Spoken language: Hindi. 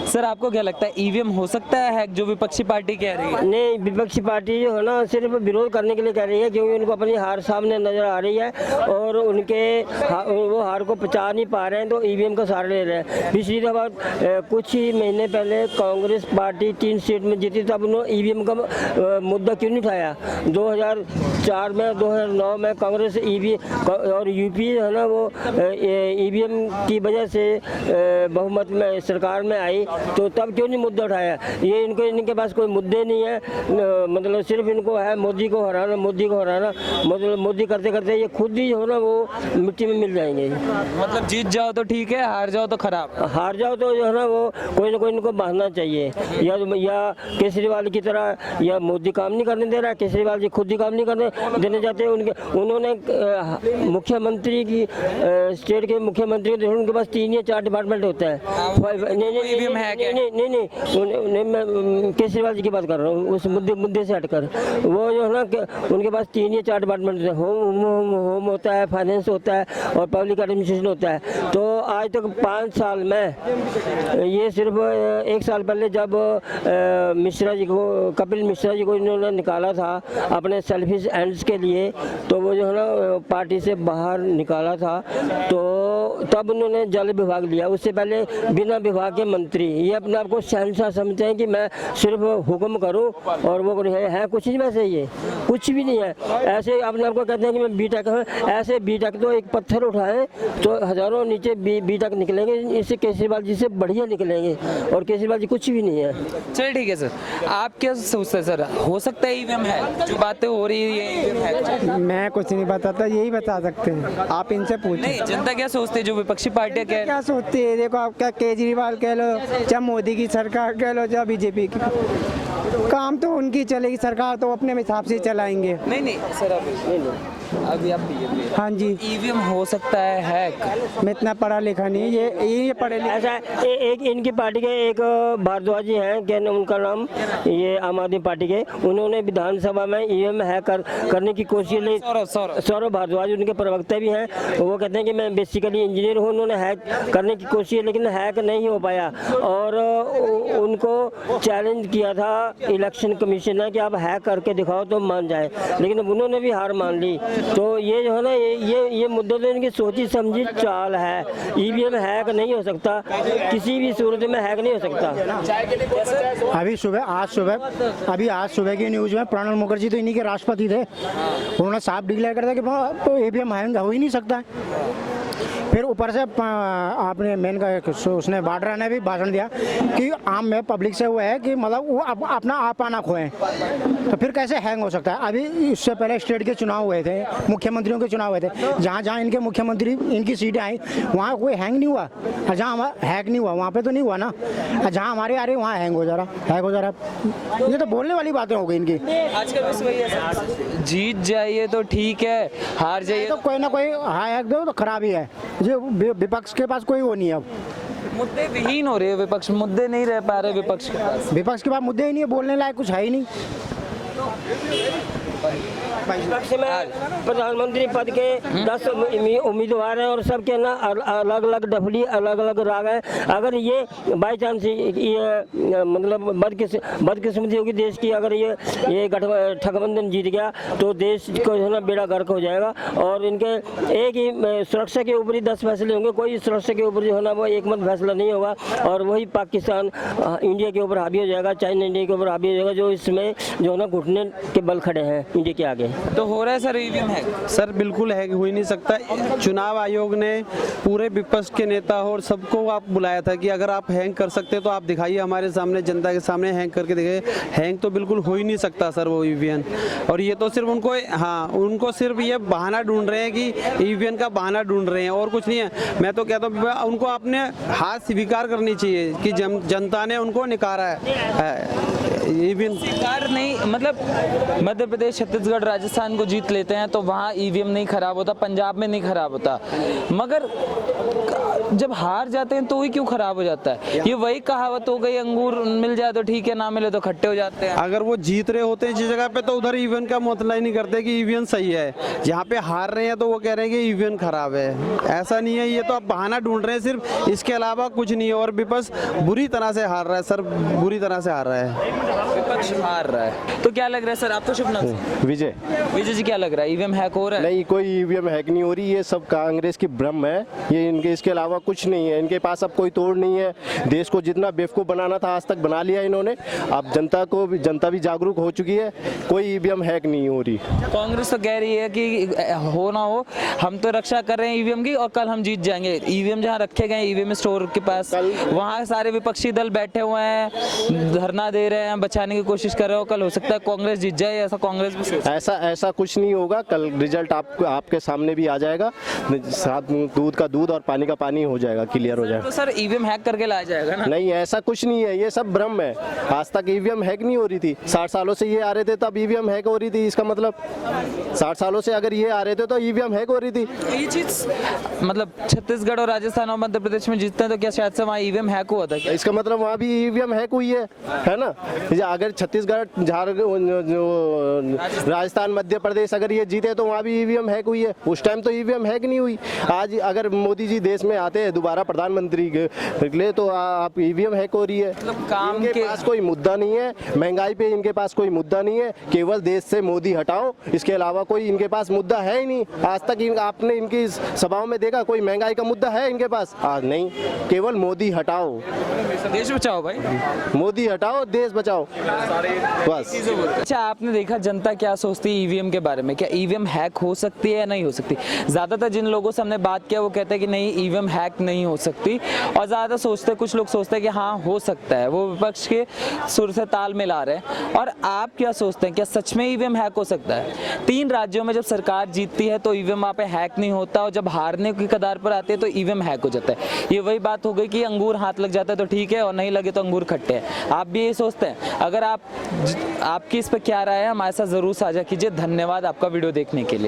सर आपको क्या लगता है ईवीएम हो सकता है हैक, जो विपक्षी पार्टी कह रही है? नहीं, विपक्षी पार्टी जो है ना सिर्फ विरोध करने के लिए कह रही है, क्योंकि उनको अपनी हार सामने नजर आ रही है और वो हार को पचा नहीं पा रहे हैं, तो ईवीएम का सहारा ले रहे हैं। पिछली दफा कुछ ही महीने पहले कांग्रेस पार्टी 3 सीट में जीती, तब उन्होंने ईवीएम का मुद्दा क्यों नहीं उठाया? 2004 में 2009 में कांग्रेस और यूपी है ना वो ईवीएम की वजह से बहुमत में सरकार में आई, तो तब क्यों नहीं मुद्दा उठाया? ये इनके पास कोई मुद्दे नहीं है, मतलब सिर्फ इनको है मोदी को हराना, मतलब मोदी करते करते ये खुद ही हो ना वो मिट्टी में मिल जाएंगे। मतलब जीत जाओ तो ठीक है, हार जाओ तो खराब। हार जाओ तो जो है ना वो कोई ना कोई इनको बहाना चाहिए, या केजरीवाल की तरह, या मोदी काम नहीं करने दे रहा, केजरीवाल जी खुद ही काम नहीं करने देने जाते हैं। उन्होंने मुख्यमंत्री की स्टेट के मुख्यमंत्री को उनके पास 3 या 4 डिपार्टमेंट होता है। नहीं, मैं केजरीवाल जी की बात कर रहा हूँ, उस मुद्दे से हटकर। वो जो है ना उनके पास 3 या 4 डिपार्टमेंट होते हैं, होम होता है, फाइनेंस होता है और पब्लिक एडमिनिस्ट्रेशन होता है। तो आज तक 5 साल में, ये सिर्फ 1 साल पहले जब कपिल मिश्रा जी को इन्होंने निकाला था अपने सेल्फिश एंड्स के लिए, तो वो जो है ना पार्टी से बाहर निकाला था, तो तब उन्होंने जल विभाग लिया। उससे पहले बिना विभाग के मंत्री, ये अपने आप को शहंशाह समझते हैं कि मैं सिर्फ हुक्म करूं और वो है कुछ नहीं, वैसे ये कुछ भी नहीं है। ऐसे अपने आप को कहते हैं कि मैं बीटेक हूँ, ऐसे बीटेक तो एक पत्थर उठाएं तो हजारों नीचे बीटेक निकलेंगे, इससे केजरीवाल जी से बढ़िया निकलेंगे, और केजरीवाल जी कुछ भी नहीं है। चलिए ठीक है सर, आप क्या सोचते हैं सर, हो सकता है ईवीएम है? जो बातें हो रही है मैं कुछ नहीं बताता, यही बता सकते हैं, आप इनसे पूछें। नहीं, जनता क्या सोचती है, जो विपक्षी पार्टियां क्या सोचती है? देखो, आप क्या केजरीवाल कह लो, चाहे मोदी की सरकार कह लो, चाहे बीजेपी की, काम तो उनकी चलेगी, सरकार तो अपने हिसाब से चलाएंगे। नहीं सर, अभी आप हाँ जी, ईवीएम हो सकता है हैक। मैं इतना पढ़ा लिखा नहीं, ये पढ़े लिखे। ऐसा एक इनकी पार्टी के एक भारद्वाज जी हैं, क्या उनका नाम, ये आम आदमी पार्टी के, उन्होंने विधानसभा में ईवीएम हैक करने की कोशिश की। सौरभ भारद्वाज उनके प्रवक्ता भी हैं, वो कहते हैं कि मैं बेसिकली इंजीनियर हूँ। उन्होंने हैक करने की कोशिश, लेकिन हैक नहीं हो पाया, और उनको चैलेंज किया था इलेक्शन कमीशन ने कि आप हैक करके दिखाओ तो मान जाए, लेकिन उन्होंने भी हार मान ली। तो ये जो है ना ये मुद्दा तो इनकी सोची समझी चाल है। ईवीएम हैक नहीं हो सकता, किसी भी सूरत में हैक नहीं हो सकता। आज सुबह की न्यूज में प्रणब मुखर्जी तो इन्हीं के राष्ट्रपति थे, उन्होंने साफ डिक्लेयर कर दिया कि ईवीएम हैक हो ही नहीं सकता। फिर ऊपर से आपने मेन का उसने वाड्रा ने भी भाषण दिया कि आम में पब्लिक से वो है कि मतलब वो अपना आपा खोएं, तो फिर कैसे हैंग हो सकता है? अभी इससे पहले स्टेट के चुनाव हुए थे, मुख्यमंत्रियों के चुनाव हुए थे, जहाँ जहाँ इनके मुख्यमंत्री इनकी सीटें आई वहाँ कोई हैंग नहीं हुआ, और जहाँ हैक नहीं हुआ वहाँ पे तो नहीं हुआ ना, जहाँ हमारे आ रही वहाँ हैंग हो जा रहा। ये तो बोलने वाली बातें हो गई इनकी। आज का विषय वही है, जीत जाइए तो ठीक है, हार जाइए तो कोई ना कोई हैक दो तो खराब ही है। जो विपक्ष के पास कोई वो नहीं है, अब मुद्दे विहीन हो रहे हैं, विपक्ष मुद्दे नहीं रह पा रहे विपक्ष के पास मुद्दे ही नहीं है, बोलने लायक कुछ है ही नहीं। विपक्ष में प्रधानमंत्री पद के 10 उम्मीदवार हैं और सबके ना अलग अलग डफली, अलग अलग राग हैं। अगर ये बाई चांस ये मतलब बदकिस्मती होगी देश की, अगर ये गठबंधन जीत गया तो देश को जो है ना बेड़ा गर्क हो जाएगा, और इनके एक ही सुरक्षा के ऊपर ही 10 फैसले होंगे, कोई सुरक्षा के ऊपर जो है ना वो एक मत फैसला नहीं होगा, और वही पाकिस्तान इंडिया के ऊपर हावी हो जाएगा, चाइना इंडिया के ऊपर हावी हो जाएगा, जो इसमें जो है ना घुटने के बल खड़े हैं इंडिया के आगे। तो हो रहा है सर ईवीएम हैक? सर बिल्कुल हैक हो ही नहीं सकता। चुनाव आयोग ने पूरे विपक्ष के नेता और सबको आप बुलाया था कि अगर आप हैंग कर सकते तो आप दिखाइए हमारे सामने, जनता के सामने हैंग करके दिखाइए। हैंग तो बिल्कुल हो ही नहीं सकता सर वो ईवीएम, और ये तो सिर्फ उनको सिर्फ ये बहाना ढूंढ रहे हैं कि ईवीएम का बहाना ढूंढ रहे हैं, और कुछ नहीं है। मैं तो कहता हूँ उनको अपने हाथ स्वीकार करनी चाहिए कि जनता ने उनको निकाला है। ईवीएम सरकार नहीं, मतलब मध्य प्रदेश, छत्तीसगढ़, राजस्थान को जीत लेते हैं तो वहाँ ईवीएम नहीं खराब होता, पंजाब में नहीं खराब होता, मगर जब हार जाते हैं तो ही क्यों खराब हो जाता है? ये वही कहावत हो गई, अंगूर मिल जाए तो ठीक है, ना मिले तो खट्टे हो जाते हैं। अगर वो जीत रहे होते हैं जिस जगह पे तो उधर ईवीएम का मतलब ही नहीं करते कि ईवीएम सही है। जहाँ पे हार रहे हैं तो वो कह रहे हैं कि ईवीएम खराब है। ऐसा नहीं है, ये तो आप बहाना ढूंढ रहे हैं सिर्फ, इसके अलावा कुछ नहीं है। और विपक्ष बुरी तरह से हार रहा है सर, बुरी तरह से हार रहा है। विपक्ष हार रहा है तो क्या लग रहा है सर आपको? शुभ नाम विजय। विजय जी, क्या लग रहा है ईवीएम हैक हो रहा है? नहीं, कोई ईवीएम हैक नहीं हो रही, ये सब कांग्रेस की भ्रम है, ये इनके इसके अलावा कुछ नहीं है। इनके पास अब कोई तोड़ नहीं है। देश को जितना बेवकूफ़ बनाना था आज तक बना लिया इन्होंने। अब जनता भी जागरूक हो चुकी है, कोई ईवीएम हैक नहीं हो रही। कांग्रेस तो कह रही है कि हो ना हो, हम तो रक्षा कर रहे हैं ईवीएम की और कल हम जीत जाएंगे। ईवीएम जहाँ रखे गए ईवीएम स्टोर के पास, वहाँ सारे विपक्षी दल बैठे हुए हैं, धरना दे रहे हैं, बचाने की कोशिश कर रहे हो। कल हो सकता है कांग्रेस जीत जाए, ऐसा कांग्रेस भी सोच। ऐसा कुछ नहीं होगा। कल रिजल्ट आपके सामने भी आ जाएगा। साथ दूध का दूध और पानी का पानी हो जाएगा, क्लियर हो जाएगा। तो सर ईवीएम हैक करके लाया जाएगा ना? नहीं, ऐसा कुछ नहीं है, ये सब भ्रम है। आज तक ईवीएम हैक नहीं हो रही थी। 60 सालों से ये आ रहे थे तब ईवीएम हैक हो रही थी। इसका मतलब 60 सालों से अगर ये आ रहे थे तो ईवीएम हैक हो रही थी। ये चीज मतलब छत्तीसगढ़ और राजस्थान और मध्य प्रदेश में जीतते हैं तो क्या शायद से वहाँ ईवीएम हैक हुआ था क्या? इसका मतलब वहाँ भी ईवीएम हैक हुई है ना? अगर छत्तीसगढ़, राजस्थान, मध्य प्रदेश अगर ये जीते तो वहाँ भी ईवीएम हैक हुई है। उस टाइम तो ईवीएम हैक नहीं हुई। आज अगर मोदी जी देश में आते हैं दोबारा प्रधानमंत्री निकले तो आप ईवीएम हैक हो रही है। मतलब काम इनके के पास कोई मुद्दा नहीं है, महंगाई पे इनके पास कोई मुद्दा नहीं है। केवल देश से मोदी हटाओ, इसके अलावा कोई इनके पास मुद्दा है ही नहीं। आज तक आपने इनकी सभाओं में देखा कोई महंगाई का मुद्दा है इनके पास? आज नहीं, केवल मोदी हटाओ, देश बचाओ भाई, मोदी हटाओ, देश बचाओ, बस। अच्छा, आपने देखा जनता क्या सोचती है ईवीएम के बारे में? क्या ईवीएम हैक हो सकती है या नहीं हो सकती? ज्यादातर जिन लोगों से हमने बात किया वो कहते हैं कि नहीं, ईवीएम हैक नहीं हो सकती। और ज्यादा सोचते, कुछ लोग सोचते हैं कि हाँ हो सकता है। वो विपक्ष के सुर से ताल मिला रहे हैं। और आप क्या सोचते हैं, क्या सच में ईवीएम हैक हो सकता है? 3 राज्यों में जब सरकार जीतती है तो ईवीएम वहाँ पे हैक नहीं होता, और जब हारने की कगार पर आते हैं तो ईवीएम हैक हो जाता है। ये वही बात हो गई कि अंगूर हाथ लग जाता है तो ठीक है, और नहीं लगे तो अंगूर खट्टे हैं। आप भी यही सोचते हैं? अगर आपकी इस पर क्या राय है, हमारे साथ जरूर साझा कीजिए। धन्यवाद आपका वीडियो देखने के लिए।